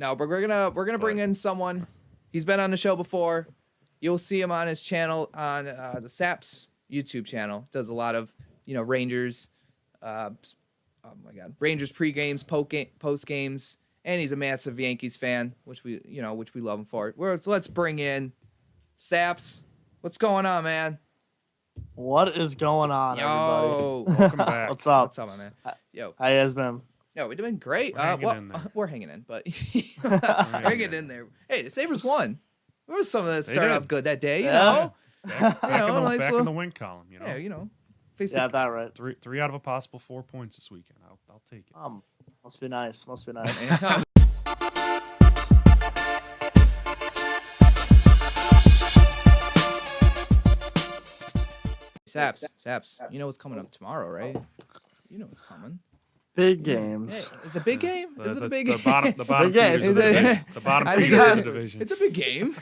No, but we're gonna bring in someone. He's been on the show before. You'll see him on his channel on the Saps YouTube channel. Does a lot of Rangers. Oh my God, Rangers pre-games, post games, and he's a massive Yankees fan, which we love him for. So let's bring in Saps. What's going on, man? What is going on, Yo, everybody? Welcome back. What's up? What's up, my man? Yo, how you guys been? Yo, we're doing great. We're hanging in there. We're hanging in, but we're hanging in there. Hey, the Sabres won. There was some that started off good that day, you know. Back in the win column, Yeah, That right. Three out of a possible 4 points this weekend. I'll take it. Must be nice. Saps. You know what's coming up tomorrow, right? You know what's coming. Big games. Hey, is it a big game? Is it a big game? The bottom feeders of the division. The bottom feeders of the division. It's a big game.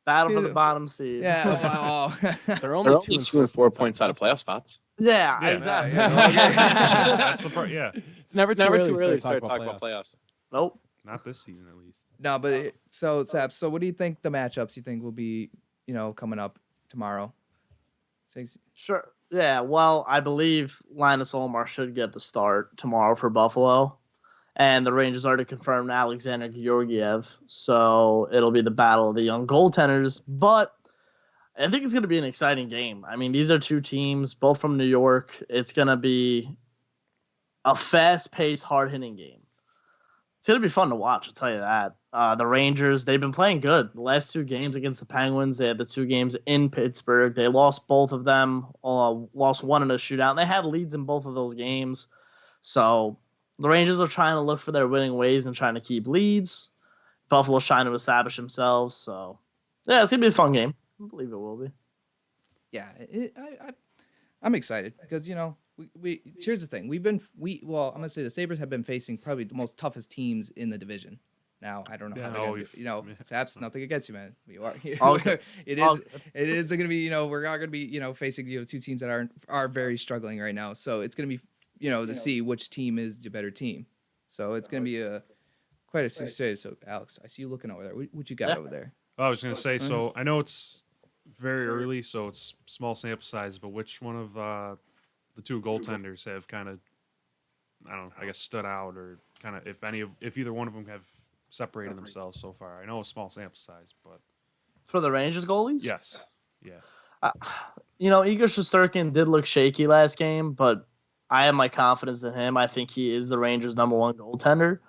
Battle for the bottom seed. Yeah. They're only 2 and 4 points out of playoff spots. Yeah, exactly. That's the part. Yeah. It's never too early to start talking about playoffs. Nope. Not this season, at least. No, but Saps. So, what do you think the matchups you think will be? Coming up tomorrow. Sure. Yeah. Well, I believe Linus Olmar should get the start tomorrow for Buffalo, and the Rangers already confirmed Alexander Georgiev, so it'll be the battle of the young goaltenders. But I think it's going to be an exciting game. I mean, these are two teams, both from New York. It's going to be a fast-paced, hard-hitting game. It's going to be fun to watch, I'll tell you that. The Rangers, they've been playing good. The last 2 games against the Penguins, they had the 2 games in Pittsburgh. They lost both of them, lost one in a shootout, and they had leads in both of those games. So the Rangers are trying to look for their winning ways and trying to keep leads. Buffalo's trying to establish themselves. So, yeah, it's going to be a fun game. I believe it will be. Yeah, I'm excited because, we here's the thing. I'm going to say the Sabres have been facing probably the most toughest teams in the division. Now, I don't know how they're going to Saps, nothing against you, man. We are, it is going to be, we're not going to be, facing, 2 teams that are very struggling right now. So it's going to be, to see which team is the better team. So it's going to be quite a success. So, Alex, I see you looking over there. What you got over there? I was going to say, so I know it's very early, so it's small sample size, but which one of the 2 goaltenders have kind of, I guess, stood out, or kind of, if either one of them have separated themselves so far? I know it's small sample size, but for the Rangers goalies? Yes. Yeah. Igor Shesterkin did look shaky last game, but I have my confidence in him. I think he is the Rangers' #1 goaltender.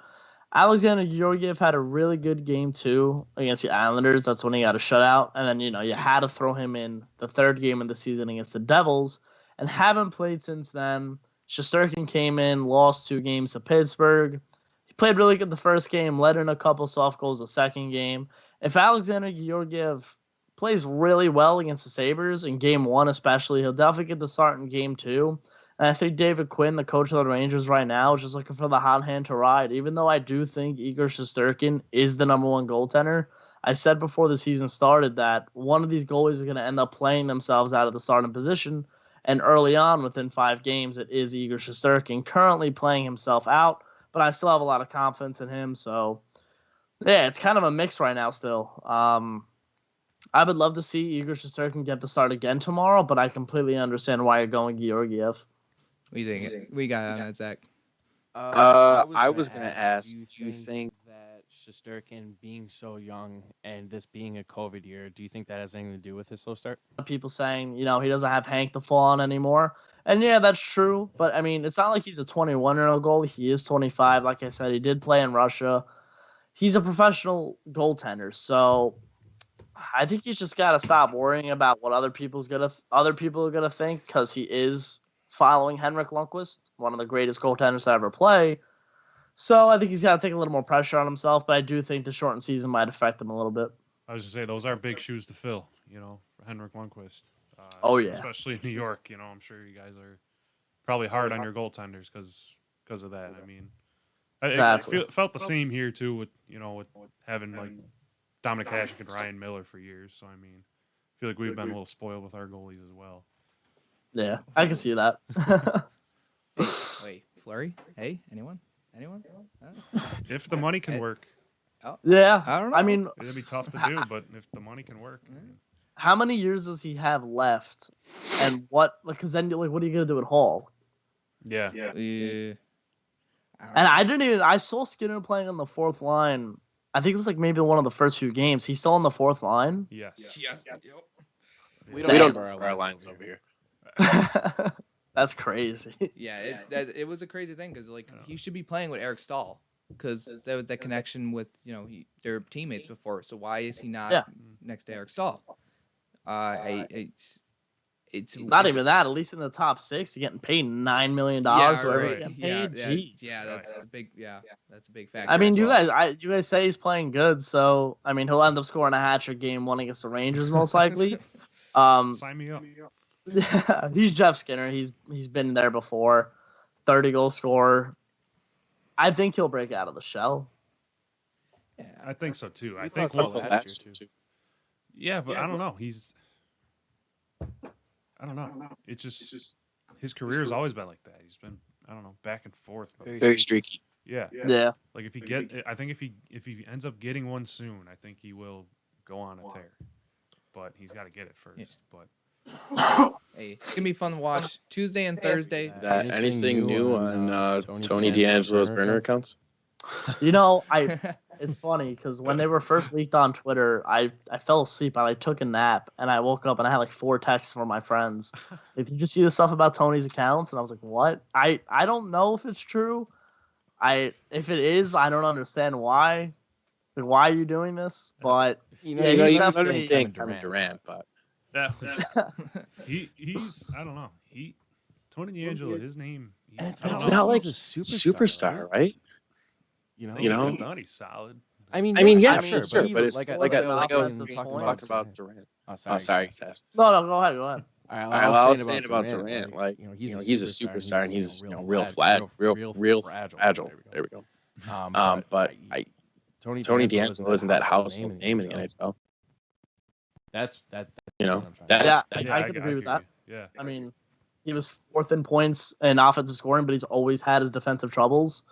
Alexander Georgiev had a really good game, too, against the Islanders. That's when he got a shutout. And then, you had to throw him in the 3rd game of the season against the Devils, and haven't played since then. Shesterkin came in, lost 2 games to Pittsburgh. He played really good the first game, let in a couple soft goals the second game. If Alexander Georgiev plays really well against the Sabres, in Game 1 especially, he'll definitely get the start in Game 2. And I think David Quinn, the coach of the Rangers right now, is just looking for the hot hand to ride. Even though I do think Igor Shesterkin is the #1 goaltender, I said before the season started that one of these goalies is going to end up playing themselves out of the starting position. And early on, within 5 games, it is Igor Shesterkin currently playing himself out. But I still have a lot of confidence in him. So, yeah, it's kind of a mix right now still. I would love to see Igor Shesterkin get the start again tomorrow, but I completely understand why you're going Georgiev. What do you think? We got on that, Zach. I was going to ask, do you think that Shesterkin being so young and this being a COVID year, do you think that has anything to do with his slow start? People saying, he doesn't have Hank to fall on anymore. And yeah, that's true. But I mean, it's not like he's a 21-year-old goalie. He is 25. Like I said, he did play in Russia. He's a professional goaltender. So I think he's just got to stop worrying about what other people are gonna think, because he is following Henrik Lundqvist, one of the greatest goaltenders to ever play. So I think he's got to take a little more pressure on himself, but I do think the shortened season might affect him a little bit. I was going to say, those are big shoes to fill, for Henrik Lundqvist. Yeah. Especially in New York, I'm sure you guys are probably hard on your goaltenders because of that. I mean, exactly. I felt the same here, too, with having, like, Dominic Hasek and Ryan Miller for years. So, I mean, I feel like we've been a little spoiled with our goalies as well. Yeah, I can see that. Wait, Fleury? Hey, anyone? Anyone? If the money can work, Yeah, I don't know. I mean, it'd be tough to do, but if the money can work, how many years does he have left? And what? Because then, like, what are you gonna do at Hall? yeah. Yeah. And I didn't even. I saw Skinner playing on the fourth line. I think it was like maybe one of the first few games. He's still on the fourth line. Yes. Yes. We don't cover our lines over here. That's crazy. Yeah, it was a crazy thing because like he should be playing with Eric Stahl because there was that connection with their teammates before. So why is he not next to Eric Stahl? It's Not even that. At least in the top six, you're getting paid $9 million. Yeah, Whoever's right. getting paid. Yeah, that's the big. Yeah, that's a big factor. I mean, as you well. guys say he's playing good, so I mean, he'll end up scoring a hat trick game one against the Rangers most likely. Sign me up. Yeah, he's Jeff Skinner. He's been there before. 30-goal scorer. I think he'll break out of the shell. Yeah, I think so too. I thought think so we'll, last year too. Yeah, but I don't know. I don't know. It's just his career has always been like that. He's been back and forth. Very streaky. Yeah. Yeah. Like if he ends up getting one soon, I think he will go on a tear. But he's got to get it first. Yeah. But hey, it's gonna be fun to watch Tuesday and Thursday. Anything new on Tony D'Angelo's burner accounts? It's funny because when they were first leaked on Twitter, I fell asleep. I took a nap and I woke up and I had like 4 texts from my friends. Like, did you see the stuff about Tony's accounts? And I was like, what? I don't know if it's true. If it is, I don't understand why. Like, why are you doing this? But You he's understand definitely- Kevin Durant, but that was, he's I don't know. Tony D'Angelo, his name. And it's I don't it's know. not like he's a superstar, right? You know, he's solid. I mean, Yeah, sure, sure, he's but it's like like I an was offensive talking point. Talking about Durant. Oh, Oh, sorry. No, go ahead. All right, I was saying about Durant, like he's a superstar and he's real fragile. There we go. But Tony D'Angelo isn't that household name in the NHL. That's I could agree with that. Yeah. I mean, he was 4th in points and offensive scoring, but he's always had his defensive troubles.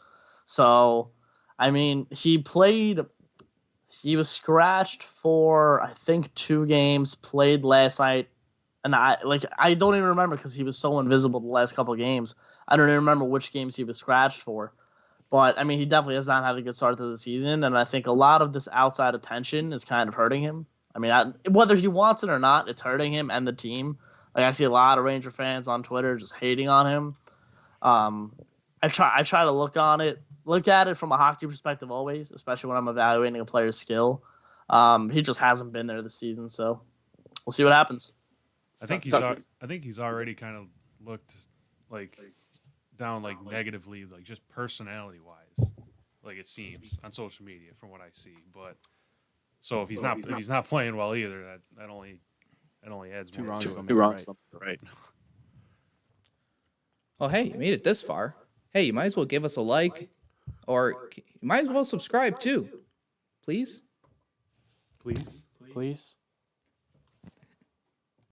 So, I mean, he was scratched for, I think, 2 games, played last night. And I don't even remember because he was so invisible the last couple of games. I don't even remember which games he was scratched for. But, I mean, he definitely has not had a good start to the season. And I think a lot of this outside attention is kind of hurting him. I mean, whether he wants it or not, it's hurting him and the team. Like, I see a lot of Ranger fans on Twitter just hating on him. I try to look at it from a hockey perspective always, especially when I'm evaluating a player's skill. He just hasn't been there this season, so we'll see what happens. I think he's already kind of looked like down like negatively, like just personality wise, like it seems on social media from what I see. But so if he's not playing well either, that only adds Two more wrongs to don't it. make Two it wrongs, right. right? Well, hey, you made it this far. Hey, you might as well give us a like, or you might as well subscribe too, please. Please. Please.